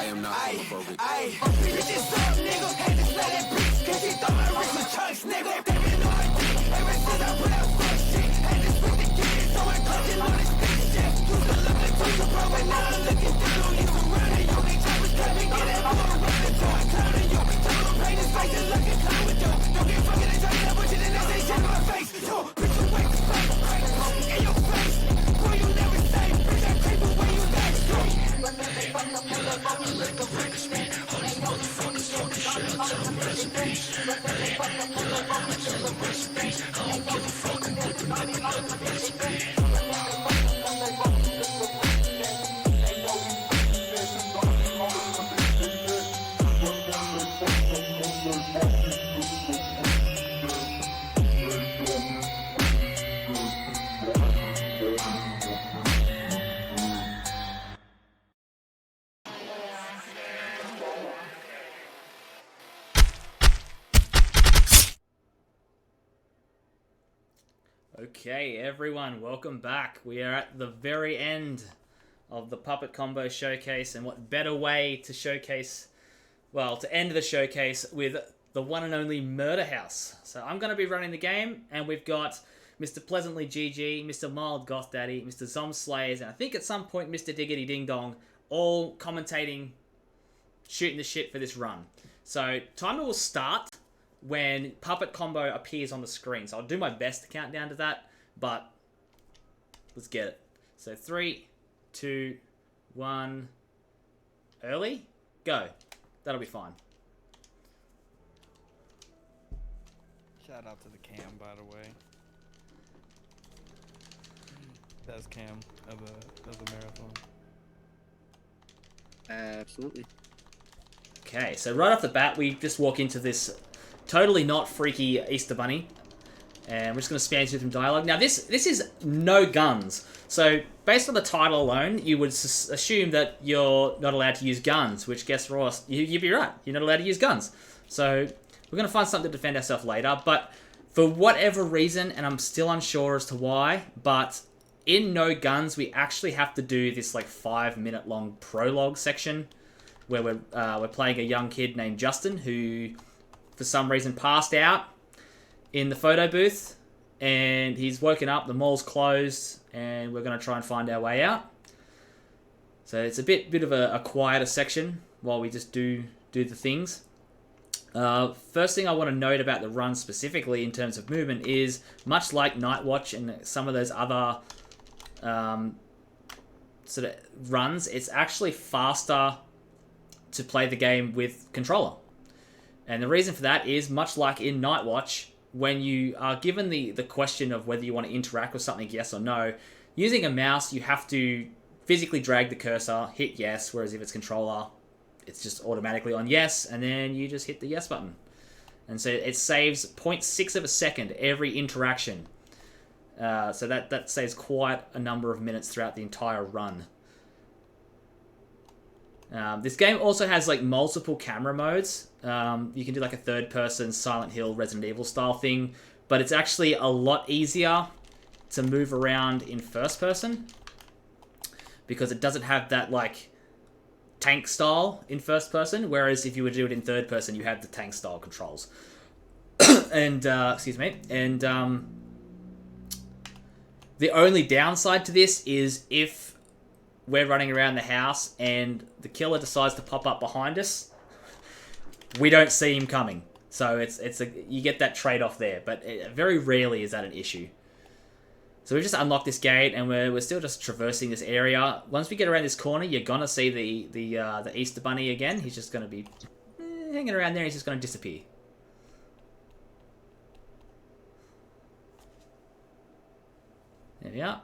am not homophobic. Okay, everyone, welcome back. We are at the very end of the Puppet Combo Showcase, and what better way to showcase, well, to end the showcase with the one and only Murder House. So I'm going to be running the game, and we've got Mr. Pleasantly GG, Mr. Mild Goth Daddy, Mr. Zom Slayers, and I think at some point Mr. Diggity Ding Dong, all commentating, shooting the shit for this run. So timer will start when Puppet Combo appears on the screen. So I'll do my best to count down to that, but let's get it. So 3, 2, 1, early, go. That'll be fine. Shout out to the cam, by the way. Best cam of the marathon. Absolutely. Okay, so right off the bat, we just walk into this totally not freaky Easter Bunny. And we're just going to spam through some dialogue. Now, this is no guns. So, based on the title alone, you would assume that you're not allowed to use guns, which, guess what? You'd be right. You're not allowed to use guns. So, we're going to find something to defend ourselves later. But for whatever reason, and I'm still unsure as to why, but in No Guns, we actually have to do this like 5-minute long prologue section where we're playing a young kid named Justin who, for some reason, passed out in the photo booth, and he's woken up, the mall's closed, and we're going to try and find our way out. So it's a bit of a quieter section while we just do the things. First thing I want to note about the run specifically in terms of movement is, much like Night Watch and some of those other sort of runs, it's actually faster to play the game with controller. And the reason for that is, much like in Night Watch, when you are given the question of whether you want to interact with something, yes or no, using a mouse, you have to physically drag the cursor, hit yes, whereas if it's controller, it's just automatically on yes, and then you just hit the yes button. And so it saves 0.6 of a second every interaction. So that saves quite a number of minutes throughout the entire run. This game also has like multiple camera modes. You can do like a third-person Silent Hill, Resident Evil style thing, but it's actually a lot easier to move around in first person because it doesn't have that like tank style in first person, whereas if you were to do it in third person, you have the tank style controls. And excuse me. And the only downside to this is if we're running around the house and the killer decides to pop up behind us, we don't see him coming. So you get that trade-off there, but very rarely is that an issue. So we've just unlocked this gate, and we're still just traversing this area. Once we get around this corner, you're gonna see the Easter Bunny again. He's just gonna be hanging around there. He's just gonna disappear. There we are.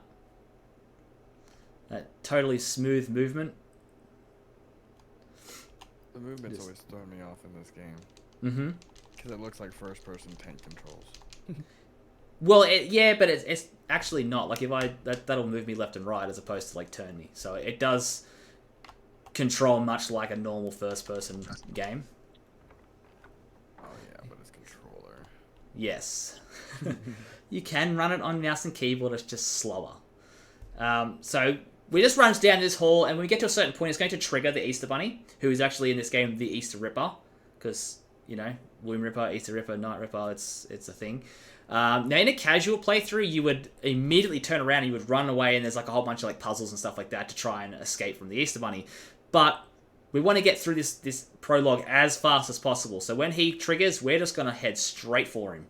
That totally smooth movement. The movement's always thrown me off in this game. Mm-hmm. Because it looks like first-person tank controls. Well, yeah, but it's actually not. Like, if that'll move me left and right as opposed to, like, turn me. So it does control much like a normal first-person game. Oh, controller. Yes. You can run it on mouse and keyboard, it's just slower. So we just runs down this hall, and when we get to a certain point, it's going to trigger the Easter Bunny, who is actually in this game the Easter Ripper, because, you know, Womb Ripper, Easter Ripper, Night Ripper, it's a thing. Now, in a casual playthrough, you would immediately turn around and you would run away, and there's like a whole bunch of like puzzles and stuff like that to try and escape from the Easter Bunny. But we want to get through this prologue as fast as possible. So when he triggers, we're just going to head straight for him.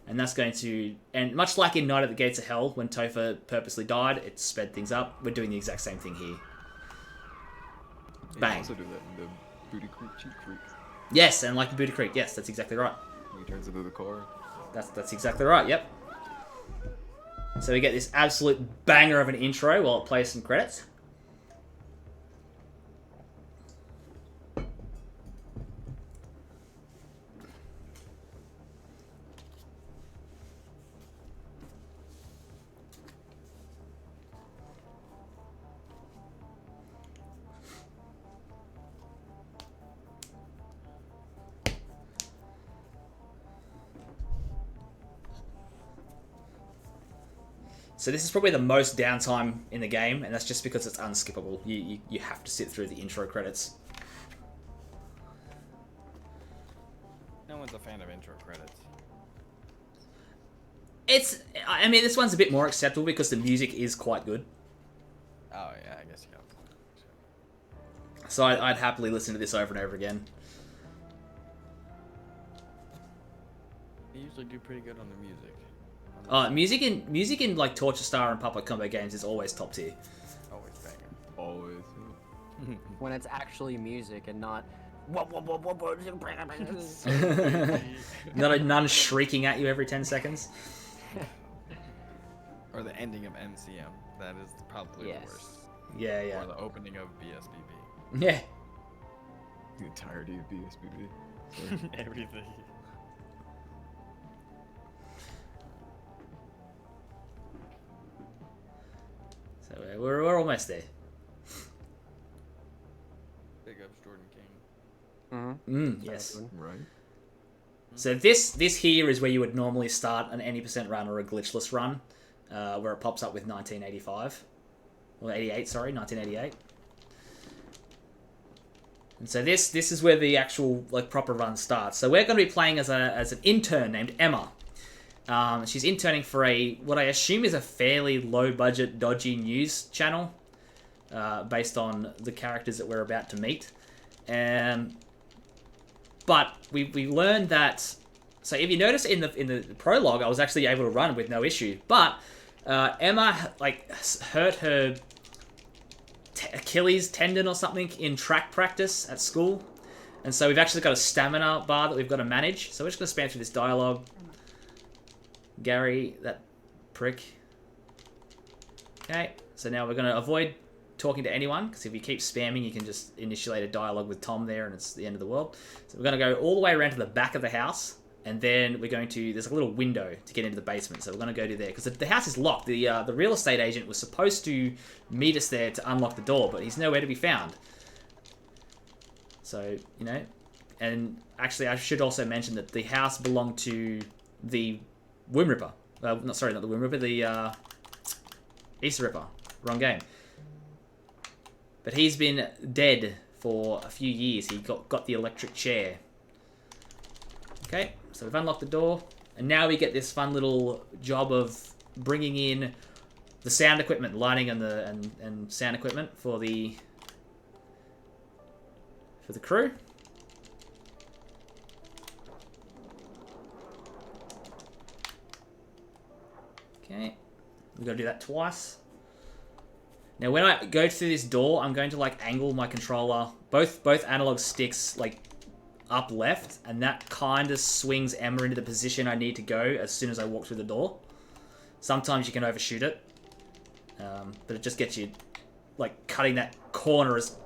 And that's going to... And much like in Night at the Gates of Hell, when Topher purposely died, it sped things up. We're doing the exact same thing here. Bang. You also do that in the Booty Creek, Cheat Creek. Yes, and like in Booty Creek. Yes, that's exactly right. He turns into the car. That's exactly right, yep. So we get this absolute banger of an intro while it plays some credits. So this is probably the most downtime in the game, and that's just because it's unskippable. You have to sit through the intro credits. No one's a fan of intro credits. I mean, this one's a bit more acceptable because the music is quite good. Oh yeah, I guess you got. So I'd happily listen to this over and over again. They usually do pretty good on the music. Music in like Torture Star and Puppet Combo games is always top tier. Always banger. Always. When it's actually music and not. Not a nun shrieking at you every 10 seconds. Or the ending of NCM. That is probably Yes. the worst. Yeah, yeah. Or the opening of BSBB. Yeah. The entirety of BSBB. Everything. So we're almost there. Big ups Jordan King. Yes. Right. So this here is where you would normally start an any % run or a glitchless run, where it pops up with 1985. Or 88, sorry, 1988. And so this is where the actual like proper run starts. So we're going to be playing as an intern named Emma. She's interning for what I assume is a fairly low budget, dodgy news channel, based on the characters that we're about to meet. But we learned that. So if you notice in the prologue, I was actually able to run with no issue. But Emma like hurt her Achilles tendon or something in track practice at school, and so we've actually got a stamina bar that we've got to manage. So we're just going to spam through this dialogue. Gary, that prick. Okay, so now we're going to avoid talking to anyone, because if you keep spamming, you can just initiate a dialogue with Tom there, and it's the end of the world. So we're going to go all the way around to the back of the house, and then we're going to... There's a little window to get into the basement, so we're going to go to there, because the house is locked. The real estate agent was supposed to meet us there to unlock the door, but he's nowhere to be found. So, you know... And actually, I should also mention that the house belonged to the Womb Ripper. Not the Womb Ripper, the Easter Ripper. Wrong game. But he's been dead for a few years. He got the electric chair. Okay, so we've unlocked the door. And now we get this fun little job of bringing in the sound equipment, lighting and sound equipment for the crew. Okay, we've got to do that twice. Now, when I go through this door, I'm going to like angle my controller, both analog sticks, like up left, and that kind of swings Emma into the position I need to go as soon as I walk through the door. Sometimes you can overshoot it, but it just gets you like cutting that corner as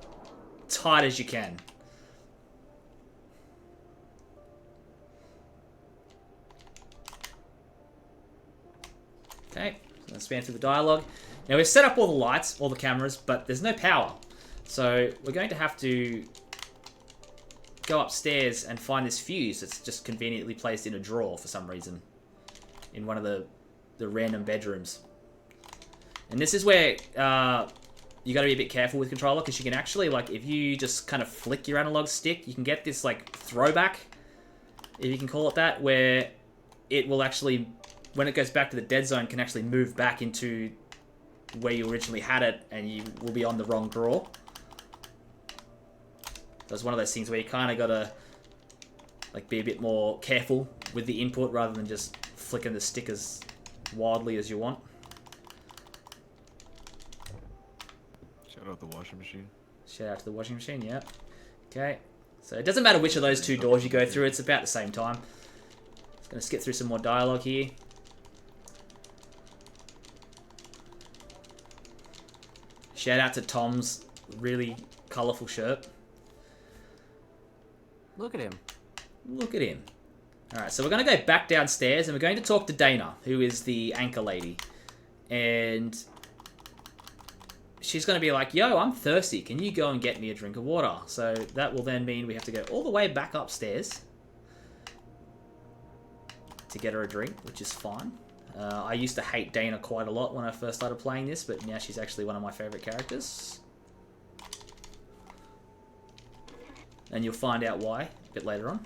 tight as you can. Okay, so let's span through the dialogue. Now we've set up all the lights, all the cameras, but there's no power. So we're going to have to go upstairs and find this fuse that's just conveniently placed in a drawer for some reason. In one of the random bedrooms. And this is where you got to be a bit careful with controller, because you can actually, like, if you just kind of flick your analog stick, you can get this, like, throwback, if you can call it that, where it will actually, when it goes back to the dead zone, can actually move back into where you originally had it, and you will be on the wrong drawer. So it's one of those things where you kind of got to, like, be a bit more careful with the input rather than just flicking the stick as wildly as you want. Shout out the washing machine. Shout out to the washing machine, yeah. Okay. So it doesn't matter which of those two doors you go through, it's about the same time. Just going to skip through some more dialogue here. Shout out to Tom's really colourful shirt. Look at him. Look at him. Alright, so we're going to go back downstairs and we're going to talk to Dana, who is the anchor lady. And she's going to be like, yo, I'm thirsty. Can you go and get me a drink of water? So that will then mean we have to go all the way back upstairs to get her a drink, which is fine. I used to hate Dana quite a lot when I first started playing this, but now she's actually one of my favourite characters. And you'll find out why a bit later on.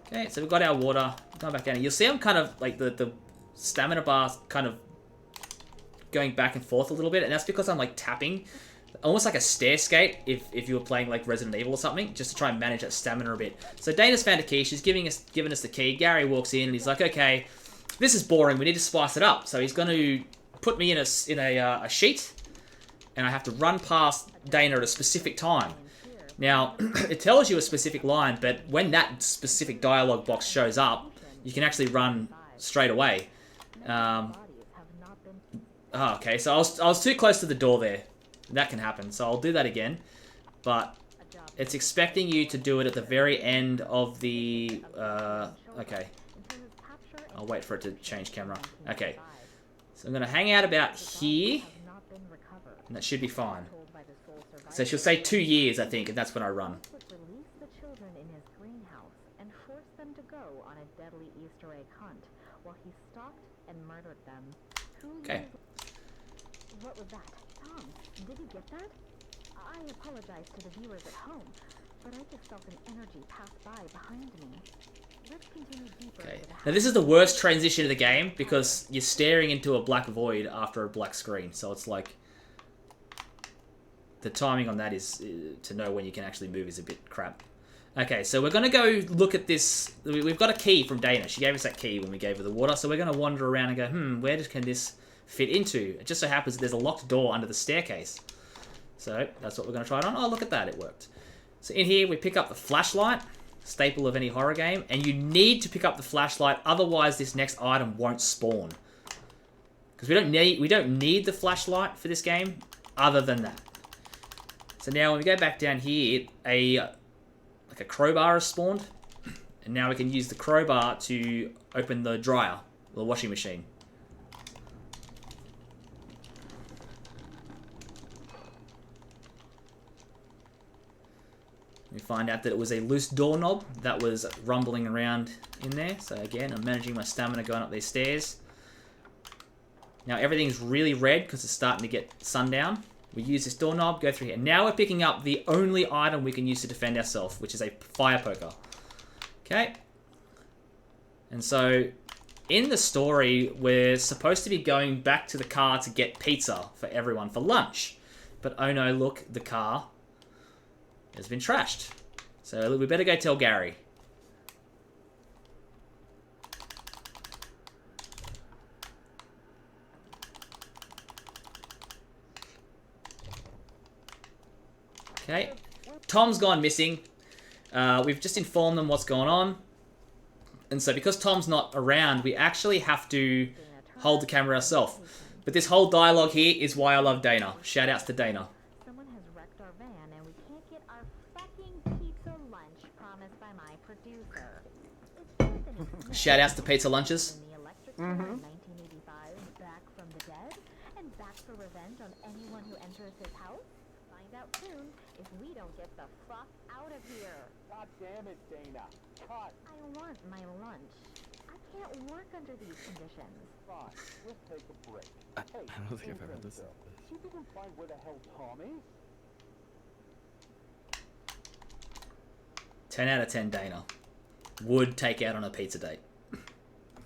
Okay, so we've got our water. Going back down. You'll see I'm kind of, like, the stamina bar kind of going back and forth a little bit, and that's because I'm, like, tapping. Almost like a stair skate if you were playing, like, Resident Evil or something, just to try and manage that stamina a bit. So Dana's found a key. She's giving us the key. Gary walks in, and he's like, okay, this is boring. We need to spice it up. So he's going to put me in a sheet, and I have to run past Dana at a specific time. Now, it tells you a specific line, but when that specific dialogue box shows up, you can actually run straight away. Okay, so I was too close to the door there. That can happen, so I'll do that again. But it's expecting you to do it at the very end of the... okay. I'll wait for it to change camera. Okay. So I'm going to hang out about here. And that should be fine. So she'll say 2 years, I think, and that's when I run. Release the children in his greenhouse and forced them to go on a deadly Easter egg hunt while he stalked and murdered them. Okay. What was that? Tom, did you get that? I apologize to the viewers at home, but I just felt an energy pass by behind me. Let's continue deeper. Okay. Now this is the worst transition of the game because you're staring into a black void after a black screen. So it's like... the timing on that is to know when you can actually move is a bit crap. Okay, so we're going to go look at this. We've got a key from Dana. She gave us that key when we gave her the water. So we're going to wander around and go, where can this fit into? It just so happens that there's a locked door under the staircase. So that's what we're going to try it on. Oh, look at that. It worked. So in here, we pick up the flashlight, staple of any horror game. And you need to pick up the flashlight. Otherwise, this next item won't spawn. Because we don't need the flashlight for this game other than that. So now when we go back down here, like a crowbar is spawned. And now we can use the crowbar to open the dryer, the washing machine. We find out that it was a loose doorknob that was rumbling around in there. So again, I'm managing my stamina going up these stairs. Now everything's really red because it's starting to get sundown. We use this doorknob, go through here. Now we're picking up the only item we can use to defend ourselves, which is a fire poker. Okay. And so, in the story, we're supposed to be going back to the car to get pizza for everyone for lunch. But oh no, look, the car has been trashed. So we better go tell Gary. Okay, Tom's gone missing. We've just informed them what's going on. And so because Tom's not around, we actually have to hold the camera ourselves. But this whole dialogue here is why I love Dana. Shout outs to Dana. Someone has wrecked our van and we can't get our fucking pizza lunch promised by my producer. Shout outs to pizza lunches. In the electric chair in 1985, back from the dead, and back for revenge on anyone who enters his house. Find out the fuck out of here. God damn it, Dana. Cut. I want my lunch. I can't work under these conditions. Fine. We'll take a break. Hey, I don't think I've ever Vincenzo, listened. see if you can find where the hell Tom is? 10 out of 10 Dana. Would take out on a pizza date.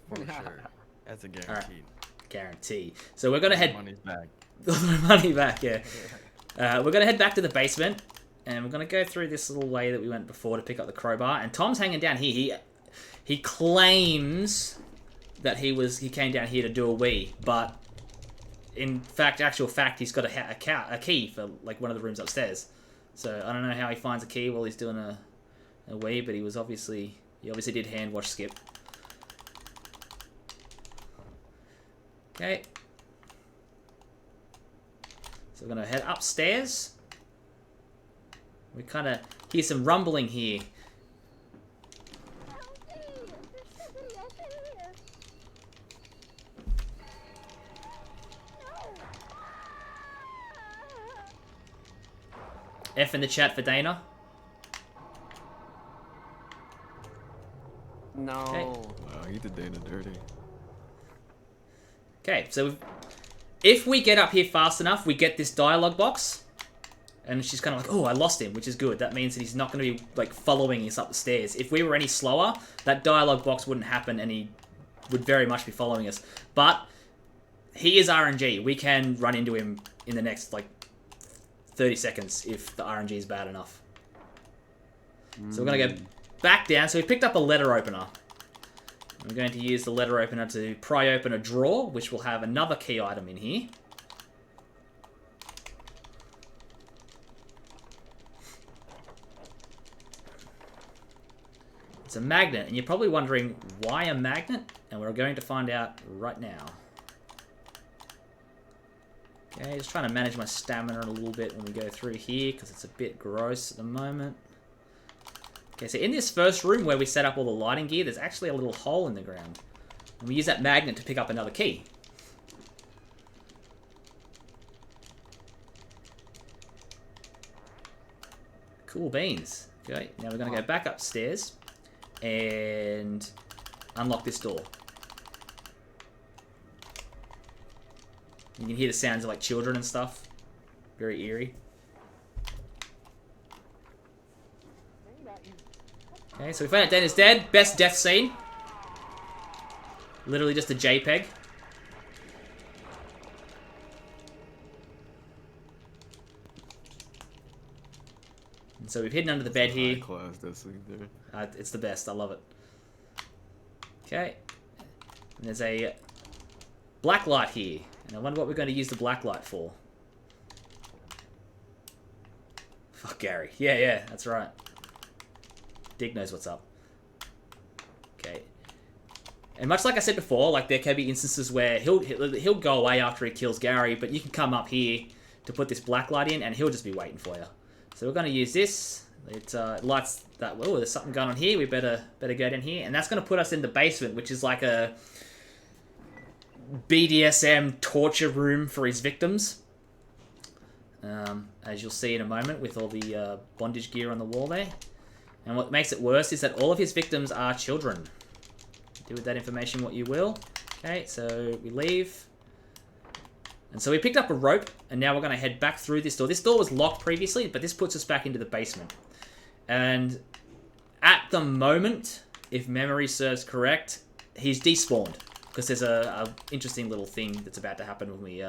For sure. That's a guaranteed. Guarantee. So we're going to head... Money's back. Money back, yeah. We're going to head back to the basement. And we're going to go through this little way that we went before to pick up the crowbar. And Tom's hanging down here. He claims that he came down here to do a wee. But in actual fact, he's got a key for like one of the rooms upstairs. So I don't know how he finds a key while he's doing a wee. But he obviously did hand wash Skip. Okay. So we're going to head upstairs. We kind of hear some rumbling here. F in the chat for Dana. No. Okay. Wow, he did Dana dirty. Okay, so if we get up here fast enough, we get this dialogue box. And she's kind of like, oh, I lost him, which is good. That means that he's not going to be like following us up the stairs. If we were any slower, that dialogue box wouldn't happen and he would very much be following us. But he is RNG. We can run into him in the next like 30 seconds if the RNG is bad enough. So we're going to go back down. So we picked up a letter opener. I'm going to use the letter opener to pry open a drawer, which will have another key item in here. It's a magnet, and you're probably wondering why a magnet, and we're going to find out right now. Okay, just trying to manage my stamina a little bit when we go through here, because it's a bit gross at the moment. Okay, so in this first room where we set up all the lighting gear, there's actually a little hole in the ground. And we use that magnet to pick up another key. Cool beans. Okay, now we're going to go back upstairs and unlock this door. You can hear the sounds of like children and stuff. Very eerie. Okay, so we found out Dana's dead. Best death scene. Literally just a JPEG. And so we've hidden under the bed here. Class death scene there. It's the best. I love it. Okay. And there's a black light here. And I wonder what we're going to use the black light for. Fuck Gary. Yeah, that's right. Dig knows what's up. Okay. And much like I said before, like there can be instances where he'll go away after he kills Gary, but you can come up here to put this black light in and he'll just be waiting for you. So we're going to use this. It lights that. Oh, there's something going on here. We better go down here. And that's going to put us in the basement, which is like a BDSM torture room for his victims. As you'll see in a moment with all the bondage gear on the wall there. And what makes it worse is that all of his victims are children. Do with that information what you will. Okay, so we leave. And so we picked up a rope, and now we're going to head back through this door. This door was locked previously, but this puts us back into the basement. And at the moment, if memory serves correct, he's despawned. Because there's a interesting little thing that's about to happen when we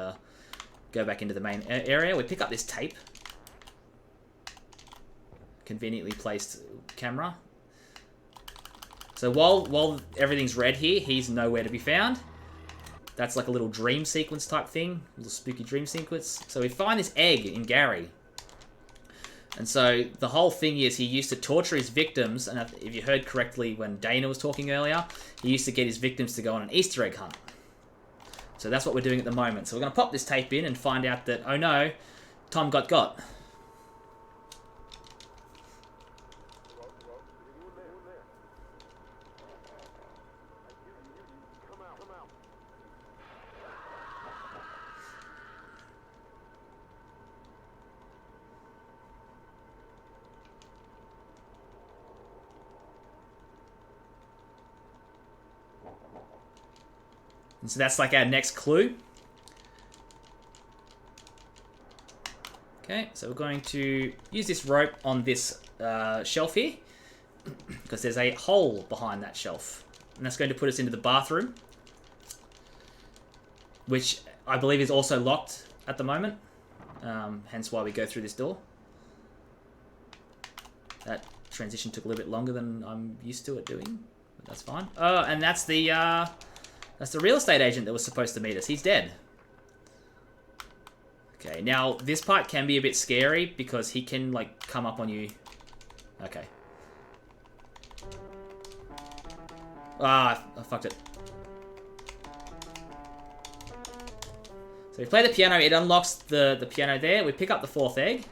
go back into the main area. We pick up this tape. Conveniently placed camera. So while everything's red here, he's nowhere to be found. That's like a little dream sequence type thing. A little spooky dream sequence. So we find this egg in Gary. And so the whole thing is he used to torture his victims. And if you heard correctly when Dana was talking earlier, he used to get his victims to go on an Easter egg hunt. So that's what we're doing at the moment. So we're going to pop this tape in and find out that, oh no, Tom got. And so that's like our next clue. Okay, so we're going to use this rope on this shelf here because there's a hole behind that shelf. And that's going to put us into the bathroom, which I believe is also locked at the moment. Hence why we go through this door. That transition took a little bit longer than I'm used to it doing, but that's fine. Oh, and that's the real estate agent that was supposed to meet us. He's dead. Okay, now this part can be a bit scary because he can like come up on you. Okay. Ah, I fucked it. So we play the piano, it unlocks the piano there. We pick up the 4th egg,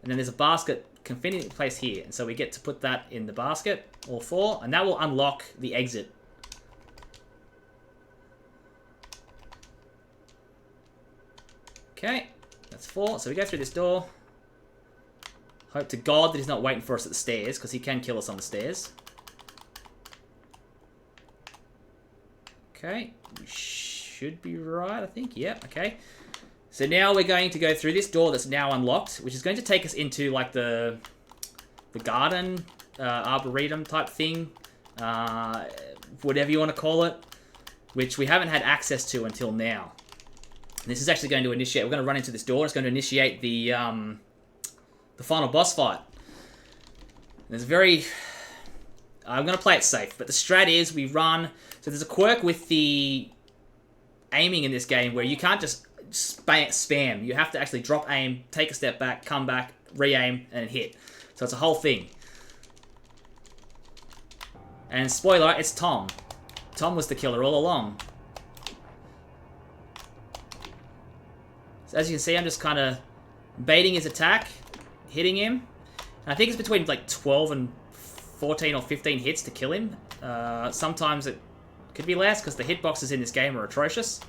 and then there's a basket conveniently placed here. And so we get to put that in the basket, all 4, and that will unlock the exit. Okay, that's 4. So we go through this door. Hope to God that he's not waiting for us at the stairs, because he can kill us on the stairs. Okay, we should be right, I think. Yep, okay. So now we're going to go through this door that's now unlocked, which is going to take us into like the garden, arboretum type thing, whatever you want to call it, which we haven't had access to until now. And this is actually going to initiate. We're going to run into this door. It's going to initiate the final boss fight. There's a very. I'm going to play it safe, but the strat is we run. So there's a quirk with the aiming in this game where you can't just spam. You have to actually drop aim, take a step back, come back, re-aim, and hit. So it's a whole thing. And spoiler, it's Tom. Tom was the killer all along. So as you can see, I'm just kind of baiting his attack, hitting him. And I think it's between like 12 and 14 or 15 hits to kill him. Sometimes it could be less because the hitboxes in this game are atrocious.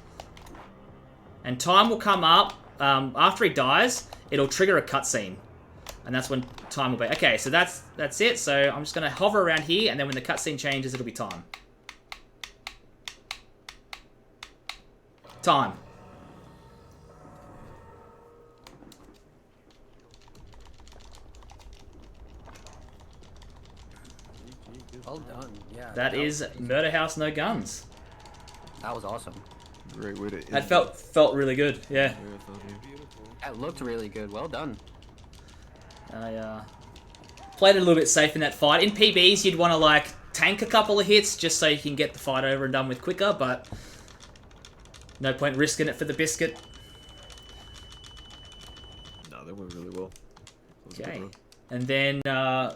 And time will come up. After he dies, it'll trigger a cutscene. And that's when time will be. Okay, so that's it. So I'm just going to hover around here, and then when the cutscene changes, it'll be time. Time. Well done. Yeah. That is Murder House No Guns. That was awesome. Great way to end That felt really good. Yeah. That looked really good. Well done. I played it a little bit safe in that fight. In PBs, you'd want to like tank a couple of hits just so you can get the fight over and done with quicker, but no point risking it for the biscuit. No, that went really well. Okay. And then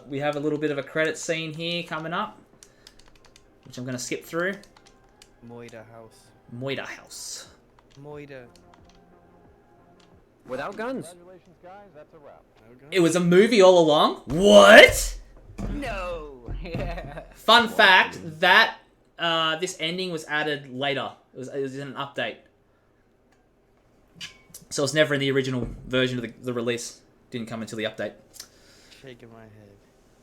we have a little bit of a credit scene here coming up, which I'm going to skip through. Moida house. Moida House. Moida. Without guns. Congratulations, guys. That's a wrap. It was a movie all along? What? No. Yeah. Fun fact, that this ending was added later. It was in an update. So it's never in the original version of the release. Didn't come until the update. Shaking my head.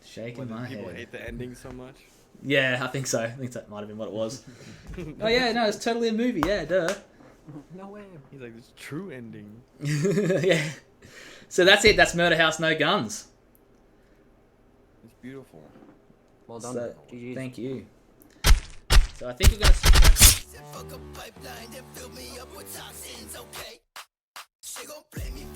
Shaking my People head. hate the ending so much. Yeah, I think so. I think that might have been what it was. Oh yeah, no, it's totally a movie. Yeah, duh. No way. He's like, this true ending. Yeah. So that's it. That's Murder House No Guns. It's beautiful. Well done. So, GG's. thank you. So I think we're gonna. Fuck a pipeline that fill me up with toxins, okay? She gon' play me